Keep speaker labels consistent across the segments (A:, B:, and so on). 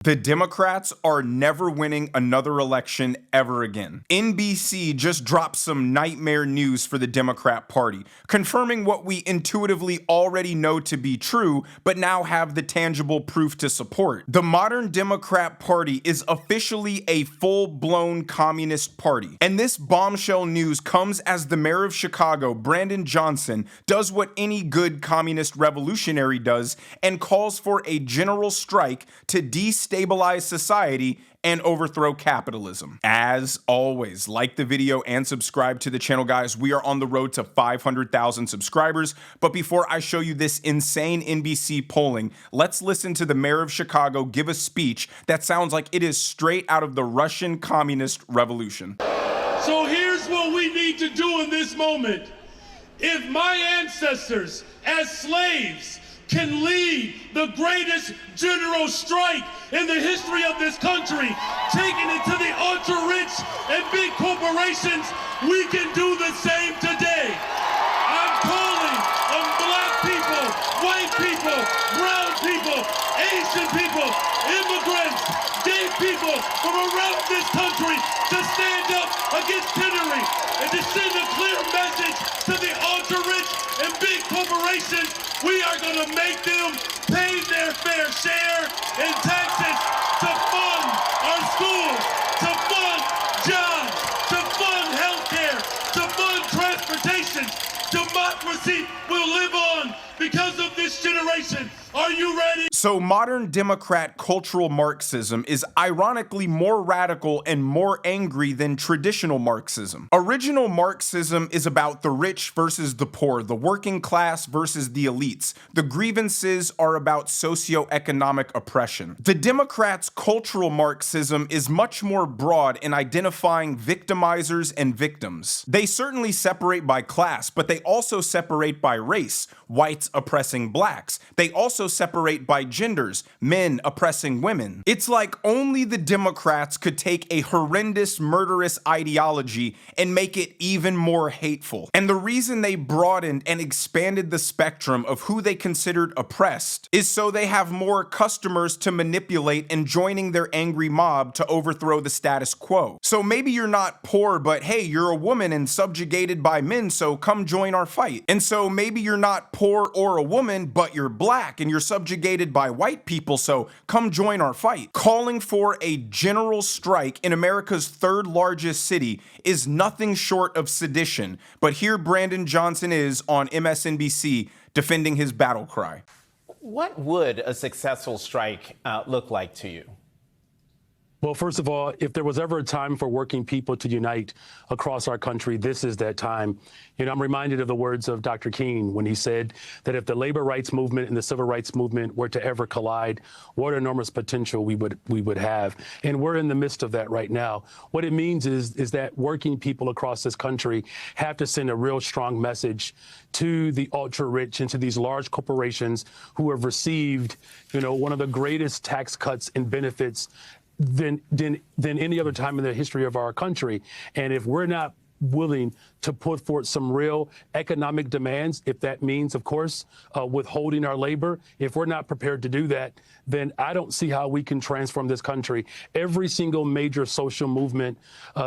A: The Democrats are never winning another election ever again. NBC just dropped some nightmare news for the Democrat Party, confirming what we intuitively already know to be true, but now have the tangible proof to support. The modern Democrat Party is officially a full-blown communist party. And this bombshell news comes as the mayor of Chicago, Brandon Johnson, does what any good communist revolutionary does and calls for a general strike to destabilize society and overthrow capitalism. As always, like the video and subscribe to the channel, guys. We are on the road to 500,000 subscribers. But before I show you this insane NBC polling, let's listen to the mayor of Chicago give a speech that sounds like it is straight out of the Russian communist revolution.
B: So here's what we need to do in this moment. If my ancestors as slaves can lead the greatest general strike in the history of this country, taking it to the ultra-rich and big corporations, we can do the same today. I'm calling on black people, white people, brown people, Asian people, immigrants, gay people from around this country to stand up against tyranny and to send a clear message to the ultra-rich and big corporations. We are going to make them pay their fair share in taxes to fund our schools, to fund jobs, to fund healthcare, to fund transportation. Democracy will live on because of this generation. Are you ready?
A: So modern Democrat cultural Marxism is ironically more radical and more angry than traditional Marxism. Original Marxism is about the rich versus the poor, the working class versus the elites. The grievances are about socioeconomic oppression. The Democrats' cultural Marxism is much more broad in identifying victimizers and victims. They certainly separate by class, but they also separate by race, whites oppressing blacks. They also separate by genders, men oppressing women. It's like only the Democrats could take a horrendous, murderous ideology and make it even more hateful. And the reason they broadened and expanded the spectrum of who they considered oppressed is so they have more customers to manipulate and joining their angry mob to overthrow the status quo. So maybe you're not poor, but hey, you're a woman and subjugated by men, so come join our fight. And so maybe you're not poor or a woman, but you're black and you're subjugated by white people, so come join our fight. Calling for a general strike in America's third largest city is nothing short of sedition, but here Brandon Johnson is on MSNBC defending his battle cry.
C: What would a successful strike look like to you?
D: Well, first of all, if there was ever a time for working people to unite across our country, this is that time. You know, I'm reminded of the words of Dr. King when he said that if the labor rights movement and the civil rights movement were to ever collide, what enormous potential we would have. And we're in the midst of that right now. What it means is that working people across this country have to send a real strong message to the ultra rich and to these large corporations who have received, you know, one of the greatest tax cuts and benefits than any other time in the history of our country. And if we're not willing to put forth some real economic demands, if that means, of course, withholding our labor, if we're not prepared to do that, then I don't see how we can transform this country. Every single major social movement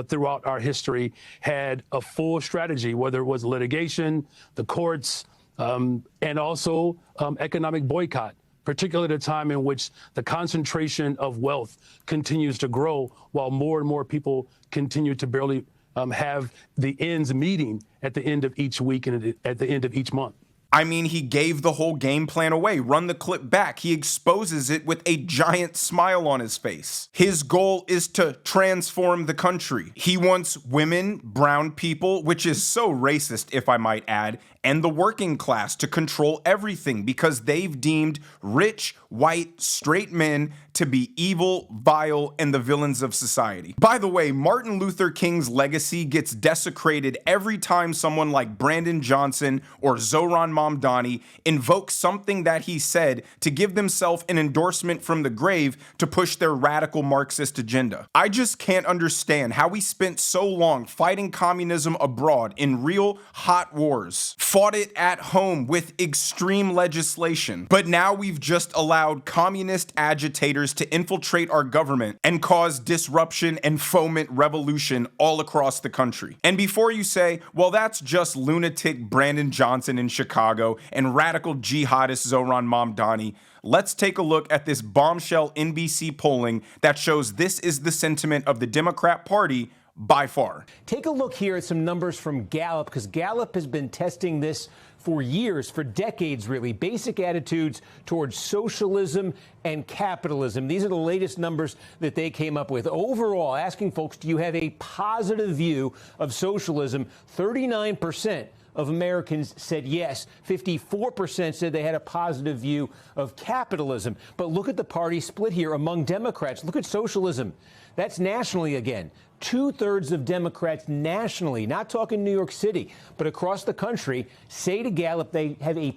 D: throughout our history had a full strategy, whether it was litigation, the courts, and also economic boycott, particularly at a time in which the concentration of wealth continues to grow while more and more people continue to barely have the ends meeting at the end of each week and at the end of each month.
A: I mean, he gave the whole game plan away. Run the clip back. He exposes it with a giant smile on his face. His goal is to transform the country. He wants women, brown people, which is so racist, if I might add, and the working class to control everything because they've deemed rich, white, straight men to be evil, vile, and the villains of society. By the way, Martin Luther King's legacy gets desecrated every time someone like Brandon Johnson or Zohran Mamdani invokes something that he said to give themselves an endorsement from the grave to push their radical Marxist agenda. I just can't understand how we spent so long fighting communism abroad in real hot wars, fought it at home with extreme legislation, but now we've just allowed communist agitators to infiltrate our government and cause disruption and foment revolution all across the country. And before you say, well, that's just lunatic Brandon Johnson in Chicago and radical jihadist Zohran Mamdani, let's take a look at this bombshell NBC polling that shows this is the sentiment of the Democrat Party by far.
E: Take a look here at some numbers from Gallup, because Gallup has been testing this for years, for decades, really. Basic attitudes towards socialism and capitalism. These are the latest numbers that they came up with. Overall, asking folks, do you have a positive view of socialism? 39% of Americans said yes. 54% said they had a positive view of capitalism. But look at the party split here among Democrats. Look at socialism. That's nationally again. 2/3 of Democrats nationally, not talking New York City, but across the country, say to Gallup they have a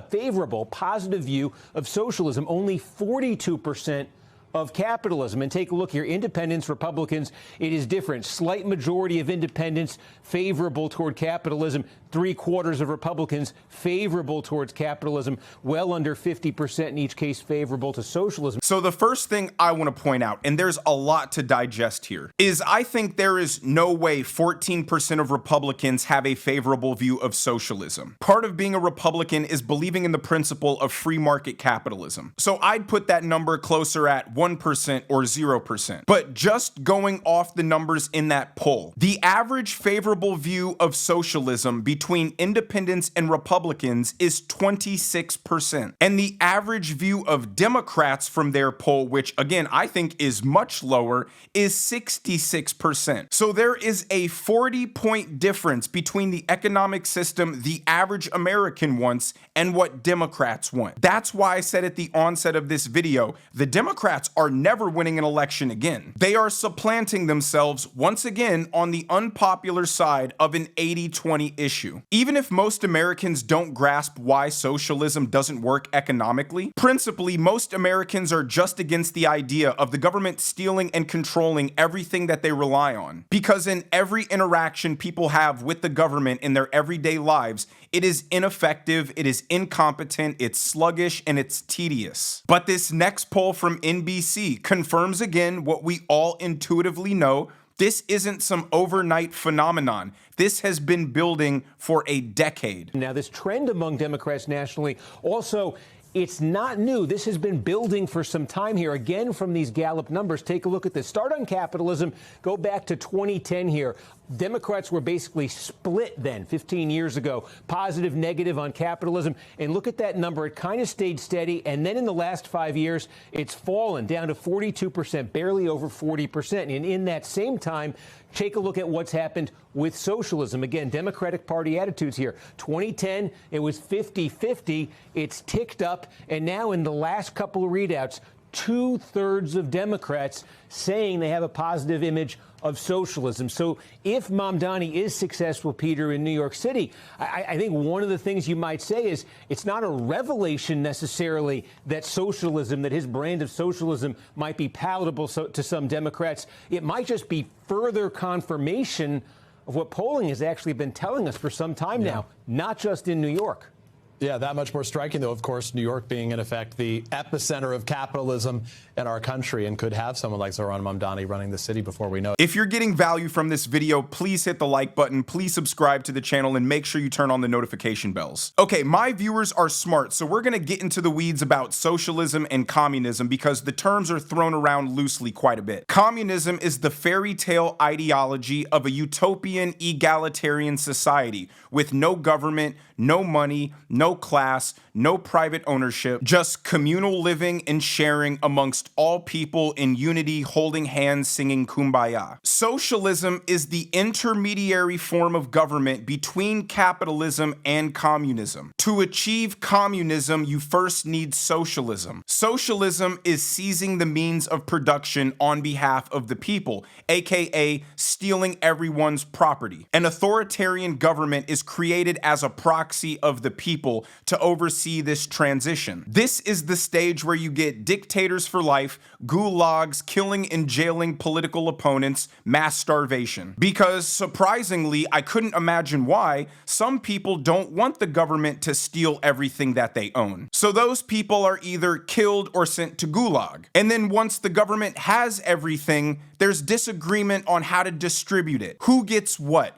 E: favorable, positive view of socialism. Only 42% of capitalism. And take a look here. Independents, Republicans, it is different. Slight majority of independents favorable toward capitalism. 3/4 of Republicans favorable towards capitalism. Well under 50% in each case favorable to socialism.
A: So the first thing I want to point out, and there's a lot to digest here, is I think there is no way 14% of Republicans have a favorable view of socialism. Part of being a Republican is believing in the principle of free market capitalism. So I'd put that number closer at 1% or 0%. But just going off the numbers in that poll, the average favorable view of socialism between independents and Republicans is 26%. And the average view of Democrats from their poll, which again I think is much lower, is 66%. So there is a 40-point difference between the economic system the average American wants and what Democrats want. That's why I said at the onset of this video, the Democrats are never winning an election again. They are supplanting themselves once again on the unpopular side of an 80-20 issue. Even if most Americans don't grasp why socialism doesn't work economically, principally most Americans are just against the idea of the government stealing and controlling everything that they rely on. Because in every interaction people have with the government in their everyday lives, it is ineffective, it is incompetent, it's sluggish, and it's tedious. But this next poll from NBC confirms again what we all intuitively know. This isn't some overnight phenomenon. This has been building for a decade.
E: Now, this trend among Democrats nationally also, it's not new. This has been building for some time here. Again, from these Gallup numbers, take a look at this. Start on capitalism. Go back to 2010 here. Democrats were basically split then, 15 years ago, positive, negative on capitalism. And look at that number. It kind of stayed steady. And then in the last 5 years, it's fallen down to 42%, barely over 40%. And in that same time, take a look at what's happened with socialism. Again, Democratic Party attitudes here. 2010, it was 50-50. It's ticked up. And now in the last couple of readouts, 2/3 of Democrats saying they have a positive image of socialism. So if Mamdani is successful, Peter, in New York City, I think one of the things you might say is it's not a revelation necessarily that socialism, that his brand of socialism might be palatable to some Democrats. It might just be further confirmation of what polling has actually been telling us for some time now, not just in New York.
F: Yeah, that much more striking, though, of course, New York being, in effect, the epicenter of capitalism in our country and could have someone like Zohran Mamdani running the city before we know it.
A: If you're getting value from this video, please hit the like button, please subscribe to the channel, and make sure you turn on the notification bells. Okay, my viewers are smart, so we're gonna get into the weeds about socialism and communism because the terms are thrown around loosely quite a bit. Communism is the fairy tale ideology of a utopian egalitarian society with no government, no money, no class, no private ownership, just communal living and sharing amongst all people in unity, holding hands, singing Kumbaya. Socialism is the intermediary form of government between capitalism and communism. To achieve communism, you first need socialism. Socialism is seizing the means of production on behalf of the people, aka stealing everyone's property. An authoritarian government is created as a proxy of the people people to oversee this transition. This is the stage where you get dictators for life, gulags, killing and jailing political opponents, mass starvation. Because surprisingly, I couldn't imagine why, some people don't want the government to steal everything that they own. So those people are either killed or sent to gulag. And then once the government has everything, there's disagreement on how to distribute it. Who gets what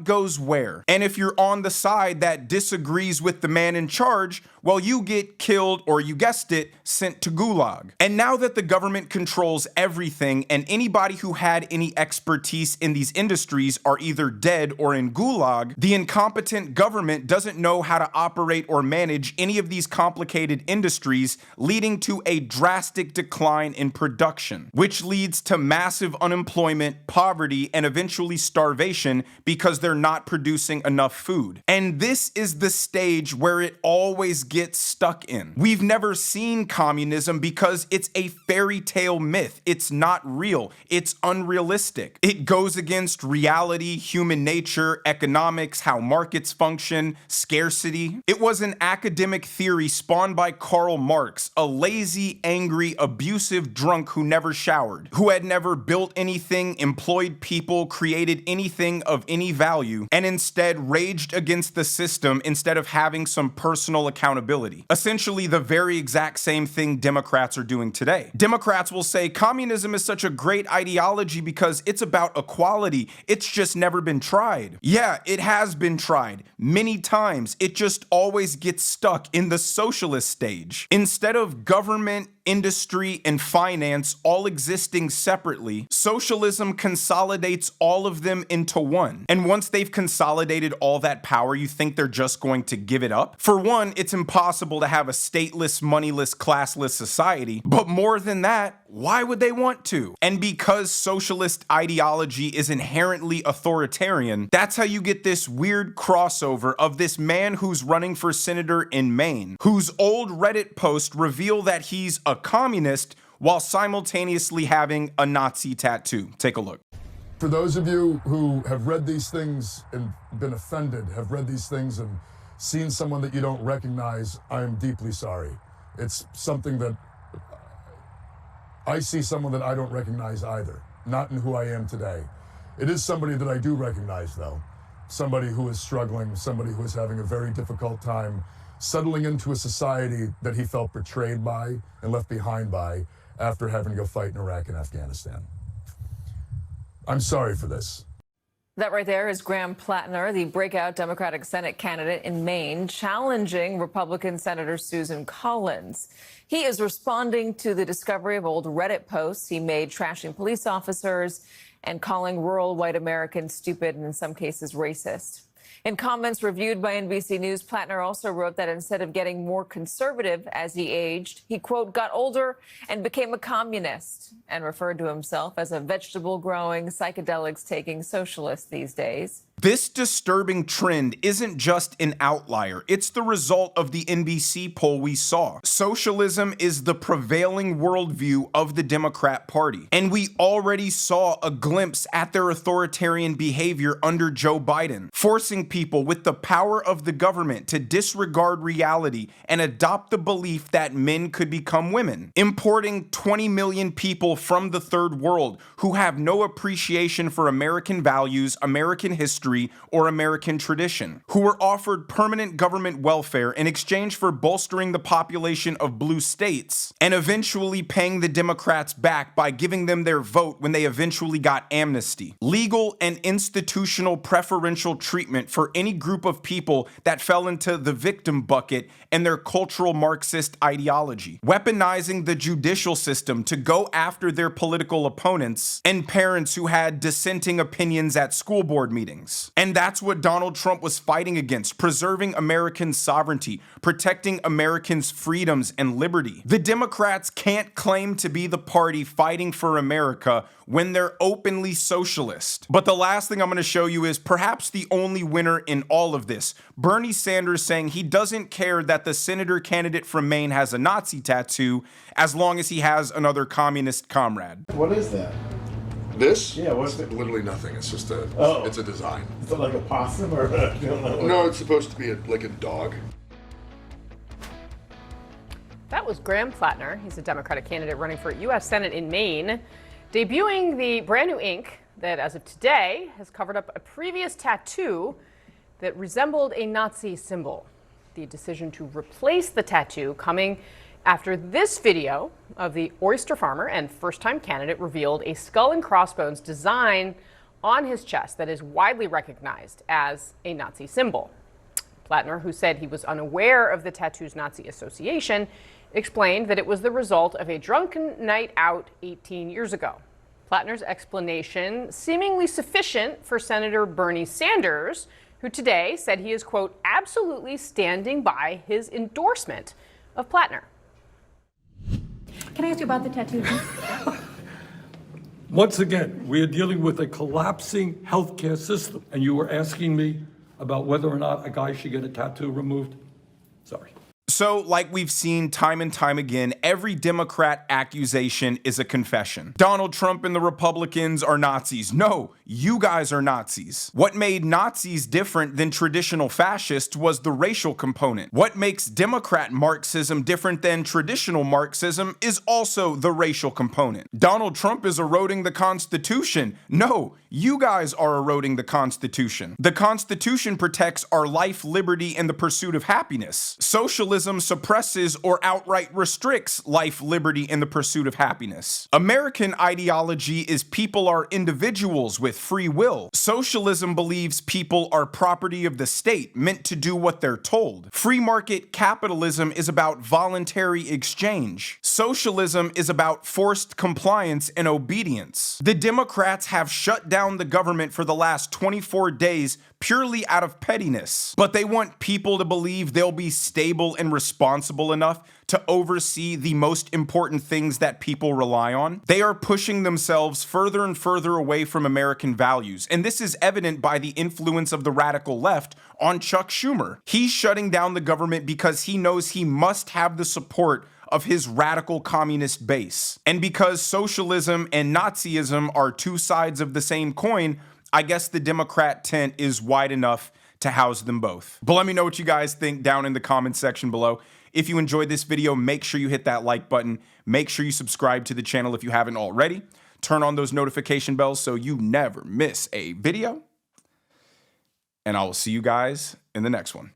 A: goes where. And if you're on the side that disagrees with the man in charge, well, you get killed or, you guessed it, sent to gulag. And now that the government controls everything and anybody who had any expertise in these industries are either dead or in gulag, the incompetent government doesn't know how to operate or manage any of these complicated industries, leading to a drastic decline in production, which leads to massive unemployment, poverty, and eventually starvation because they're not producing enough food. And this is the stage where it always gets stuck in. We've never seen communism because it's a fairy tale myth. It's not real. It's unrealistic. It goes against reality, human nature, economics, how markets function, scarcity. It was an academic theory spawned by Karl Marx, a lazy, angry, abusive drunk who never showered, who had never built anything, employed people, created anything of any value, and instead raged against the system instead of having some personal accountability. Essentially the very exact same thing Democrats are doing today. Democrats will say communism is such a great ideology because it's about equality. It's just never been tried. Yeah, it has been tried many times. It just always gets stuck in the socialist stage. Instead of government, industry, and finance all existing separately, socialism consolidates all of them into one. And once they've consolidated all that power, you think they're just going to give it up? For one, it's impossible to have a stateless, moneyless, classless society. But more than that, why would they want to? And because socialist ideology is inherently authoritarian, that's how you get this weird crossover of this man who's running for senator in Maine, whose old Reddit posts reveal that he's a communist while simultaneously having a Nazi tattoo. Take a look.
G: For those of you who have read these things and been offended, have read these things and seen someone that you don't recognize, I am deeply sorry. It's something that I see someone that I don't recognize either, not in who I am today. It is somebody that I do recognize, though. Somebody who is struggling, somebody who is having a very difficult time settling into a society that he felt betrayed by and left behind by after having to go fight in Iraq and Afghanistan. I'm sorry for this.
H: That right there is Graham Plattner, the breakout Democratic Senate candidate in Maine, challenging Republican Senator Susan Collins. He is responding to the discovery of old Reddit posts he made trashing police officers and calling rural white Americans stupid and in some cases racist. In comments reviewed by NBC News, Plattner also wrote that instead of getting more conservative as he aged, he, quote, got older and became a communist, and referred to himself as a vegetable-growing, psychedelics-taking socialist these days.
A: This disturbing trend isn't just an outlier. It's the result of the NBC poll we saw. Socialism is the prevailing worldview of the Democrat Party. And we already saw a glimpse at their authoritarian behavior under Joe Biden, forcing people with the power of the government to disregard reality and adopt the belief that men could become women, importing 20 million people from the third world who have no appreciation for American values, American history, or American tradition, who were offered permanent government welfare in exchange for bolstering the population of blue states and eventually paying the Democrats back by giving them their vote when they eventually got amnesty. Legal and institutional preferential treatment for any group of people that fell into the victim bucket and their cultural Marxist ideology, weaponizing the judicial system to go after their political opponents and parents who had dissenting opinions at school board meetings. And that's what Donald Trump was fighting against, preserving American sovereignty, protecting Americans' freedoms and liberty. The Democrats can't claim to be the party fighting for America when they're openly socialist. But the last thing I'm going to show you is perhaps the only winner in all of this. Bernie Sanders saying he doesn't care that the senator candidate from Maine has a Nazi tattoo as long as he has another communist comrade.
I: What is that?
G: This?
I: Yeah, what's
G: it? Literally nothing. It's just a, it's a design.
I: Is it like a possum or
G: No, it's supposed to be like a dog.
I: That was Graham Plattner. He's a Democratic candidate running for U.S. Senate in Maine, debuting the brand new ink that, as of today, has covered up a previous tattoo that resembled a Nazi symbol. The decision to replace the tattoo coming after this video of the oyster farmer and first-time candidate revealed a skull and crossbones design on his chest that is widely recognized as a Nazi symbol. Plattner, who said he was unaware of the tattoo's Nazi association, explained that it was the result of a drunken night out 18 years ago. Plattner's explanation seemingly sufficient for Senator Bernie Sanders, who today said he is, quote, absolutely standing by his endorsement of Plattner.
J: Can I ask you about the tattoo?
K: Once again, we are dealing with a collapsing healthcare system, and you were asking me about whether or not a guy should get a tattoo removed? Sorry.
A: So, like we've seen time and time again, every Democrat accusation is a confession. Donald Trump and the Republicans are Nazis. No, you guys are Nazis. What made Nazis different than traditional fascists was the racial component. What makes Democrat Marxism different than traditional Marxism is also the racial component. Donald Trump is eroding the Constitution. No, you guys are eroding the Constitution. The Constitution protects our life, liberty, and the pursuit of happiness. Socialism suppresses or outright restricts life, liberty, and the pursuit of happiness. American ideology is people are individuals with free will. Socialism believes people are property of the state, meant to do what they're told. Free market capitalism is about voluntary exchange. Socialism is about forced compliance and obedience. The Democrats have shut down the government for the last 24 days purely out of pettiness, but they want people to believe they'll be stable and responsible enough to oversee the most important things that people rely on. They are pushing themselves further and further away from American values, and this is evident by the influence of the radical left on Chuck Schumer. He's shutting down the government because he knows he must have the support of his radical communist base. And because socialism and Nazism are two sides of the same coin, I guess the Democrat tent is wide enough to house them both. But let me know what you guys think down in the comments section below. If you enjoyed this video, make sure you hit that like button. Make sure you subscribe to the channel if you haven't already. Turn on those notification bells so you never miss a video. And I will see you guys in the next one.